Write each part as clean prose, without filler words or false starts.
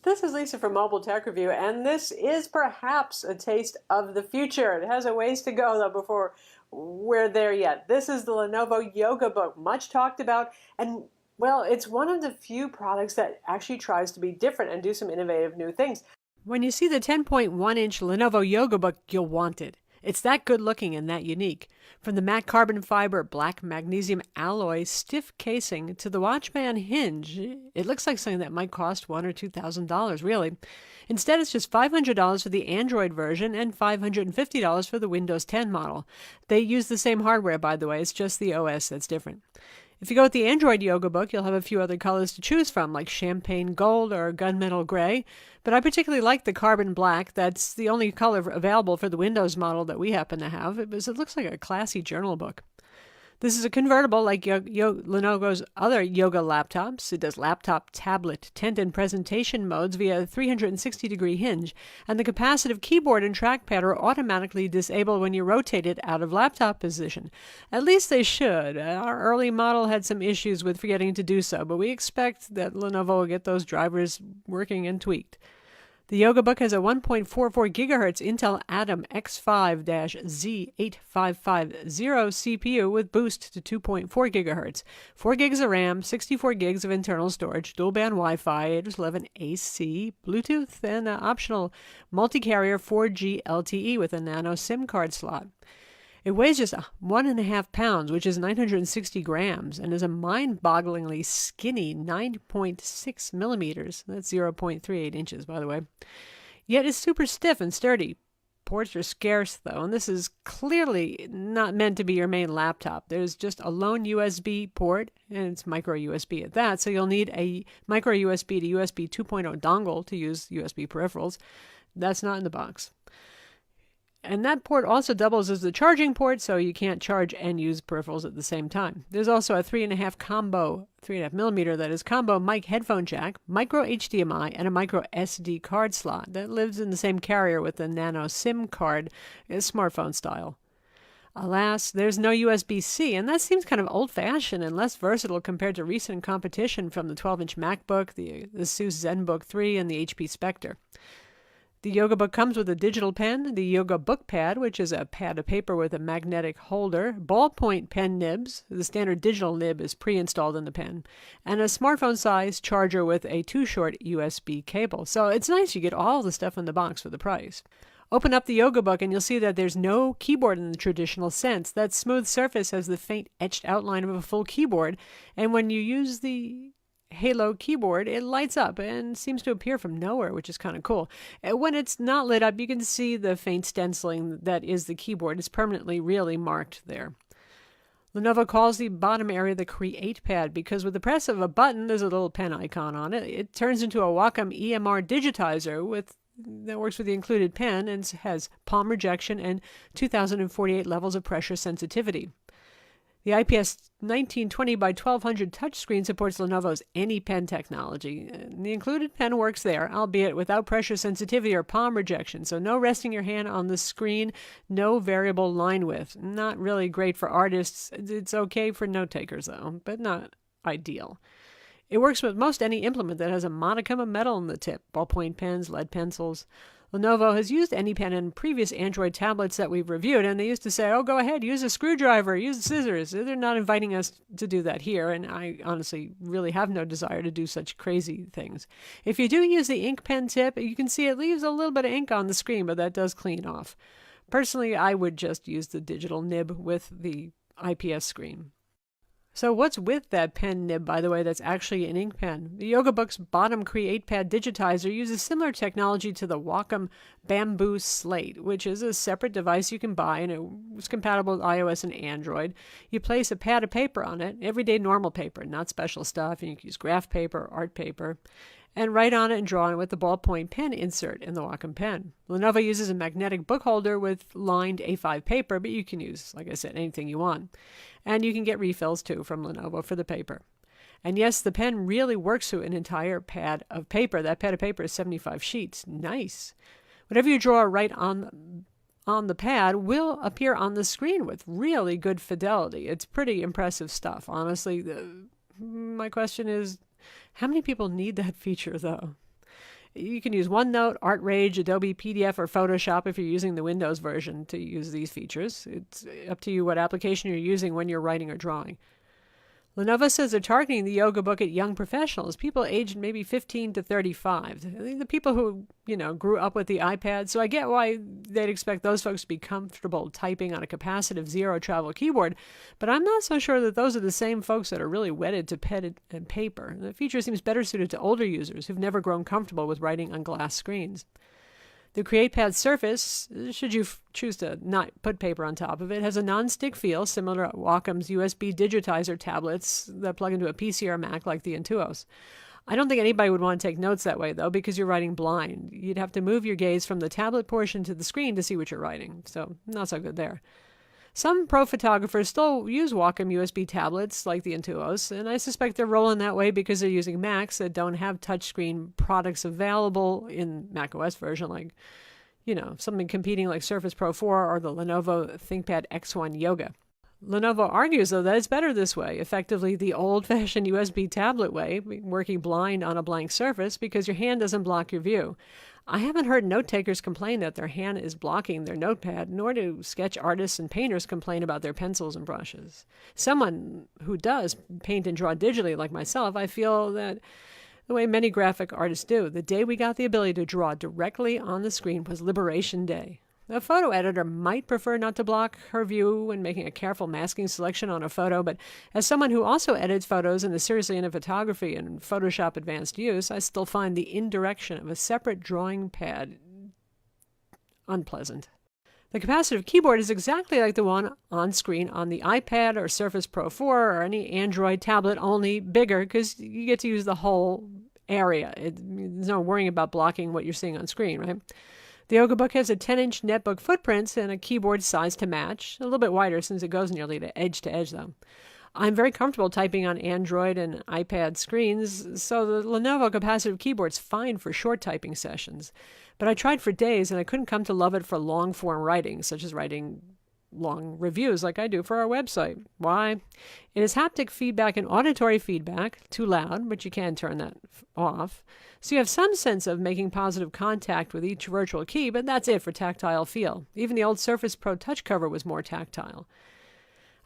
This is Lisa from Mobile Tech Review, and this is perhaps a taste of the future. It has a ways to go, though, before we're there yet. This is the Lenovo Yoga Book, much talked about, and well, it's one of the few products that actually tries to be different and do some innovative new things. When you see the 10.1-inch Lenovo Yoga Book, you'll want it. It's that good looking and that unique. From the matte carbon fiber, black magnesium alloy, stiff casing to the watchband hinge, it looks like something that might cost $1,000 or $2,000, really. Instead, it's just $500 for the Android version and $550 for the Windows 10 model. They use the same hardware, by the way, it's just the OS that's different. If you go with the Android Yoga Book, you'll have a few other colors to choose from, like champagne gold or gunmetal gray. But I particularly like the carbon black. That's the only color available for the Windows model that we happen to have. It looks like a classy journal book. This is a convertible like Lenovo's other yoga laptops. It does laptop, tablet, tent, and presentation modes via a 360-degree hinge, and the capacitive keyboard and trackpad are automatically disabled when you rotate it out of laptop position. At least they should. Our early model had some issues with forgetting to do so, but we expect that Lenovo will get those drivers working and tweaked. The Yoga Book has a 1.44 GHz Intel Atom X5-Z8550 CPU with boost to 2.4 GHz, 4 gigs of RAM, 64 gigs of internal storage, dual-band Wi-Fi, 802.11 AC, Bluetooth, and an optional multi-carrier 4G LTE with a nano SIM card slot. It weighs just 1.5 pounds, which is 960 grams, and is a mind-bogglingly skinny 9.6 millimeters. That's 0.38 inches, by the way. Yet it's super stiff and sturdy. Ports are scarce, though, and this is clearly not meant to be your main laptop. There's just a lone USB port, and it's micro USB at that, so you'll need a micro USB to USB 2.0 dongle to use USB peripherals. That's not in the box. And that port also doubles as the charging port, so you can't charge and use peripherals at the same time. There's also a 3.5 millimeter, that is, combo mic headphone jack, micro HDMI, and a micro SD card slot that lives in the same carrier with the nano SIM card, smartphone style. Alas, there's no USB-C, and that seems kind of old-fashioned and less versatile compared to recent competition from the 12-inch MacBook, the ASUS ZenBook 3, and the HP Spectre. The Yoga Book comes with a digital pen, the Yoga Book Pad, which is a pad of paper with a magnetic holder, ballpoint pen nibs, the standard digital nib is pre-installed in the pen, and a smartphone-sized charger with a too-short USB cable. So it's nice you get all the stuff in the box for the price. Open up the Yoga Book and you'll see that there's no keyboard in the traditional sense. That smooth surface has the faint etched outline of a full keyboard, and when you use the Halo keyboard, it lights up and seems to appear from nowhere, which is kind of cool. When it's not lit up, you can see the faint stenciling that is the keyboard. It's permanently really marked there. Lenovo calls the bottom area the Create Pad because with the press of a button, there's a little pen icon on it. It turns into a Wacom EMR digitizer that works with the included pen and has palm rejection and 2048 levels of pressure sensitivity. The IPS 1920 by 1200 touchscreen supports Lenovo's AnyPen technology. The included pen works there, albeit without pressure sensitivity or palm rejection, so no resting your hand on the screen, no variable line width. Not really great for artists. It's okay for note takers, though, but not ideal. It works with most any implement that has a modicum of metal in the tip, ballpoint pens, lead pencils. Lenovo has used AnyPen in previous Android tablets that we've reviewed, and they used to say, oh, go ahead, use a screwdriver, use scissors. They're not inviting us to do that here, and I honestly really have no desire to do such crazy things. If you do use the ink pen tip, you can see it leaves a little bit of ink on the screen, but that does clean off. Personally, I would just use the digital nib with the IPS screen. So what's with that pen nib, by the way, that's actually an ink pen? The Yoga Book's bottom Create Pad digitizer uses similar technology to the Wacom Bamboo Slate, which is a separate device you can buy, and it's compatible with iOS and Android. You place a pad of paper on it, everyday normal paper, not special stuff, and you can use graph paper or art paper, and write on it and draw on it with the ballpoint pen insert in the Wacom pen. Lenovo uses a magnetic book holder with lined A5 paper, but you can use, like I said, anything you want. And you can get refills, too, from Lenovo for the paper. And yes, the pen really works through an entire pad of paper. That pad of paper is 75 sheets. Nice. Whatever you draw right on the pad will appear on the screen with really good fidelity. It's pretty impressive stuff, honestly. My question is, how many people need that feature, though? You can use OneNote, ArtRage, Adobe PDF, or Photoshop if you're using the Windows version to use these features. It's up to you what application you're using when you're writing or drawing. Lenovo says they're targeting the yoga book at young professionals, people aged maybe 15 to 35. The people who, grew up with the iPad. So I get why they'd expect those folks to be comfortable typing on a capacitive zero travel keyboard, but I'm not so sure that those are the same folks that are really wedded to pen and paper. The feature seems better suited to older users who've never grown comfortable with writing on glass screens. The CreatePad Surface, should you choose to not put paper on top of it, has a non-stick feel similar to Wacom's USB digitizer tablets that plug into a PC or Mac like the Intuos. I don't think anybody would want to take notes that way, though, because you're writing blind. You'd have to move your gaze from the tablet portion to the screen to see what you're writing, so not so good there. Some pro photographers still use Wacom USB tablets like the Intuos, and I suspect they're rolling that way because they're using Macs that don't have touchscreen products available in macOS version, like, something competing like Surface Pro 4 or the Lenovo ThinkPad X1 Yoga. Lenovo argues, though, that it's better this way, effectively the old-fashioned USB tablet way, working blind on a blank surface because your hand doesn't block your view. I haven't heard note-takers complain that their hand is blocking their notepad, nor do sketch artists and painters complain about their pencils and brushes. Someone who does paint and draw digitally like myself, I feel that the way many graphic artists do, the day we got the ability to draw directly on the screen was Liberation Day. A photo editor might prefer not to block her view when making a careful masking selection on a photo, but as someone who also edits photos and is seriously into photography and Photoshop advanced use, I still find the indirection of a separate drawing pad unpleasant. The capacitive keyboard is exactly like the one on screen on the iPad or Surface Pro 4 or any Android tablet, only bigger because you get to use the whole area. There's no worrying about blocking what you're seeing on screen, right? The Yoga Book has a 10-inch netbook footprint and a keyboard size to match, a little bit wider since it goes nearly to edge, though. I'm very comfortable typing on Android and iPad screens, so the Lenovo capacitive keyboard's fine for short typing sessions. But I tried for days and I couldn't come to love it for long-form writing, such as writing long reviews like I do for our website. Why? It has haptic feedback and auditory feedback, too loud, but you can turn that off. So you have some sense of making positive contact with each virtual key, but that's it for tactile feel. Even the old Surface Pro touch cover was more tactile.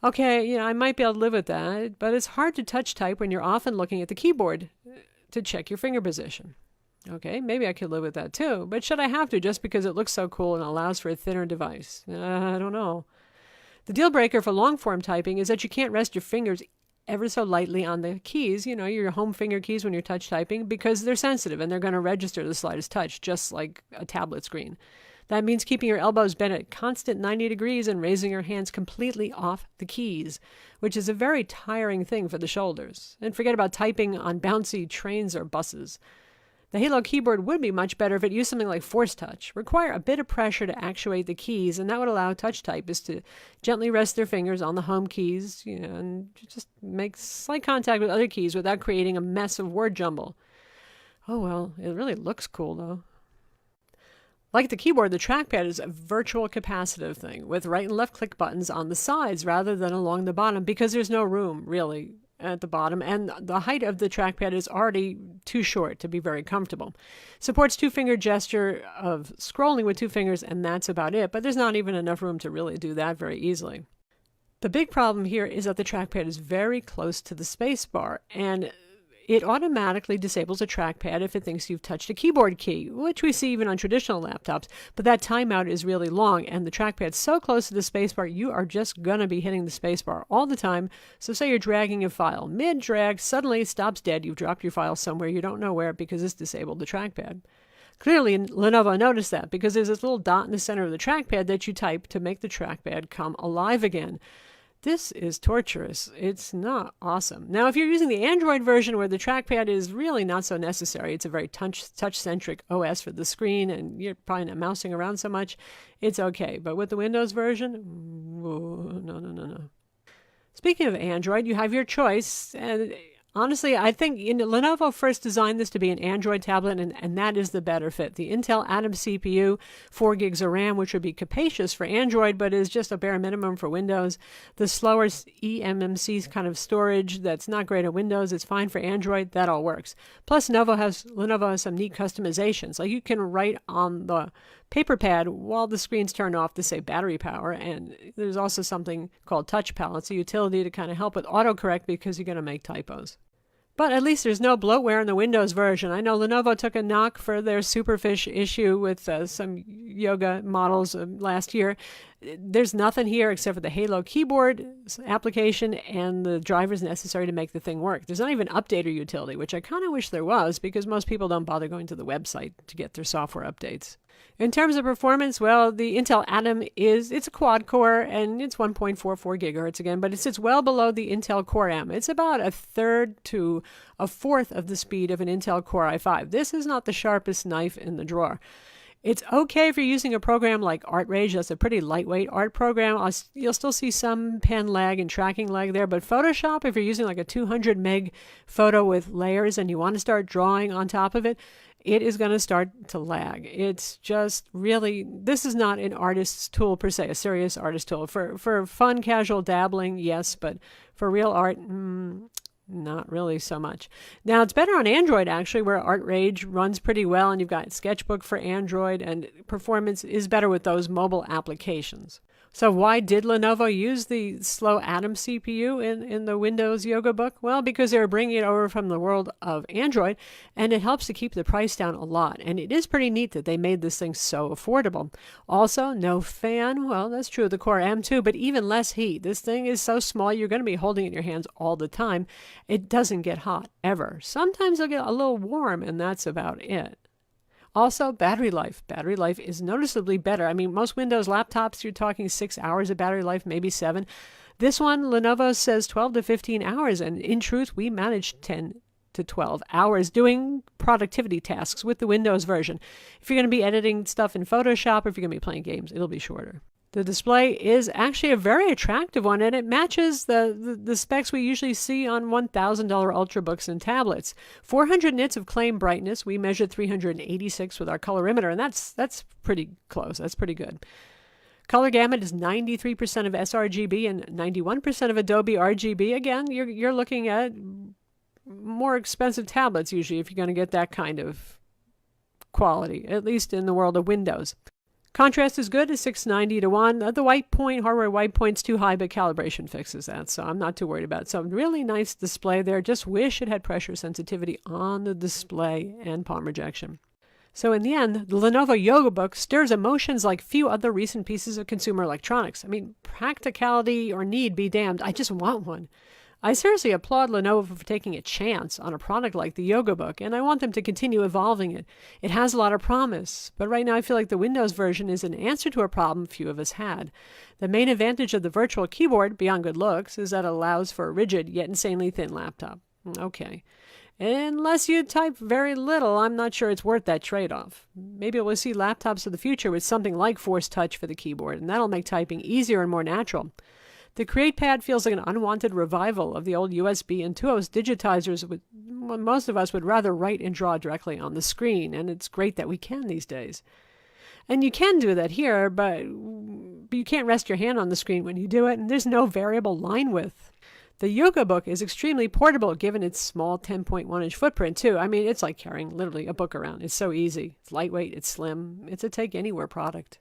Okay, I might be able to live with that, but it's hard to touch type when you're often looking at the keyboard to check your finger position. Okay, maybe I could live with that too, but should I have to just because it looks so cool and allows for a thinner device? I don't know. The deal breaker for long-form typing is that you can't rest your fingers ever so lightly on the keys, your home finger keys when you're touch typing, because they're sensitive and they're going to register the slightest touch, just like a tablet screen. That means keeping your elbows bent at constant 90 degrees and raising your hands completely off the keys, which is a very tiring thing for the shoulders. And forget about typing on bouncy trains or buses. The Halo keyboard would be much better if it used something like Force Touch. Require a bit of pressure to actuate the keys, and that would allow touch typists to gently rest their fingers on the home keys, and just make slight contact with other keys without creating a mess of word jumble. Oh well, it really looks cool though. Like the keyboard, the trackpad is a virtual capacitive thing with right and left click buttons on the sides rather than along the bottom because there's no room, really, at the bottom, and the height of the trackpad is already too short to be very comfortable. Supports two-finger gesture of scrolling with two fingers, and that's about it, but there's not even enough room to really do that very easily. The big problem here is that the trackpad is very close to the space bar, and it automatically disables a trackpad if it thinks you've touched a keyboard key, which we see even on traditional laptops, but that timeout is really long, and the trackpad's so close to the spacebar, you are just going to be hitting the spacebar all the time. So say you're dragging a file. Mid-drag, suddenly it stops dead. You've dropped your file somewhere. You don't know where because it's disabled the trackpad. Clearly, Lenovo noticed that because there's this little dot in the center of the trackpad that you type to make the trackpad come alive again. This is torturous. It's not awesome. Now, if you're using the Android version where the trackpad is really not so necessary, it's a very touch-centric OS for the screen, and you're probably not mousing around so much, it's okay. But with the Windows version, no. Speaking of Android, you have your choice, and Honestly, I think Lenovo first designed this to be an Android tablet, and that is the better fit. The Intel Atom CPU, 4 gigs of RAM, which would be capacious for Android, but is just a bare minimum for Windows. The slower eMMC kind of storage that's not great at Windows, it's fine for Android. That all works. Plus, Lenovo has some neat customizations. Like you can write on the paper pad while the screen's turned off to save battery power, and there's also something called Touch Pal. It's a utility to kind of help with autocorrect because you're going to make typos. But at least there's no bloatware in the Windows version. I know Lenovo took a knock for their Superfish issue with some Yoga models last year. There's nothing here except for the Halo keyboard application and the drivers necessary to make the thing work. There's not even an updater utility, which I kind of wish there was because most people don't bother going to the website to get their software updates. In terms of performance, well, the Intel Atom it's a quad core and it's 1.44 gigahertz again, but it sits well below the Intel Core M. It's about a third to a fourth of the speed of an Intel Core i5. This is not the sharpest knife in the drawer. It's okay if you're using a program like ArtRage. That's a pretty lightweight art program. You'll still see some pen lag and tracking lag there, but Photoshop, if you're using like a 200 meg photo with layers and you want to start drawing on top of it, it is going to start to lag. It's just really, this is not an artist's tool per se, a serious artist tool. For fun, casual dabbling, yes, but for real art, not really so much. Now, it's better on Android, actually, where ArtRage runs pretty well, and you've got Sketchbook for Android, and performance is better with those mobile applications. So why did Lenovo use the slow Atom CPU in the Windows Yoga book? Well, because they were bringing it over from the world of Android, and it helps to keep the price down a lot. And it is pretty neat that they made this thing so affordable. Also, no fan. Well, that's true of the Core M2, but even less heat. This thing is so small, you're going to be holding it in your hands all the time. It doesn't get hot, ever. Sometimes it'll get a little warm, and that's about it. Also, battery life. Battery life is noticeably better. I mean, most Windows laptops, you're talking 6 hours of battery life, maybe 7. This one, Lenovo says 12 to 15 hours, and in truth, we managed 10 to 12 hours doing productivity tasks with the Windows version. If you're going to be editing stuff in Photoshop, or if you're going to be playing games, it'll be shorter. The display is actually a very attractive one, and it matches the specs we usually see on $1,000 Ultrabooks and tablets. 400 nits of claim brightness. We measured 386 with our colorimeter, and that's pretty close. That's pretty good. Color gamut is 93% of sRGB and 91% of Adobe RGB. Again, you're looking at more expensive tablets usually if you're going to get that kind of quality, at least in the world of Windows. Contrast is good, is 690 to 1. The white point, hardware white point's too high, but calibration fixes that, so I'm not too worried about it. So really nice display there. Just wish it had pressure sensitivity on the display and palm rejection. So in the end, the Lenovo Yoga book stirs emotions like few other recent pieces of consumer electronics. I mean, practicality or need be damned, I just want one. I seriously applaud Lenovo for taking a chance on a product like the Yoga book, and I want them to continue evolving it. It has a lot of promise, but right now I feel like the Windows version is an answer to a problem few of us had. The main advantage of the virtual keyboard, beyond good looks, is that it allows for a rigid yet insanely thin laptop. Okay. Unless you type very little, I'm not sure it's worth that trade-off. Maybe we'll see laptops of the future with something like Force Touch for the keyboard, and that'll make typing easier and more natural. The Create Pad feels like an unwanted revival of the old USB and 2.0 digitizers. Most of us would rather write and draw directly on the screen, and it's great that we can these days. And you can do that here, but you can't rest your hand on the screen when you do it, and there's no variable line width. The Yoga book is extremely portable given its small 10.1-inch footprint, too. I mean, it's like carrying literally a book around. It's so easy. It's lightweight. It's slim. It's a take-anywhere product.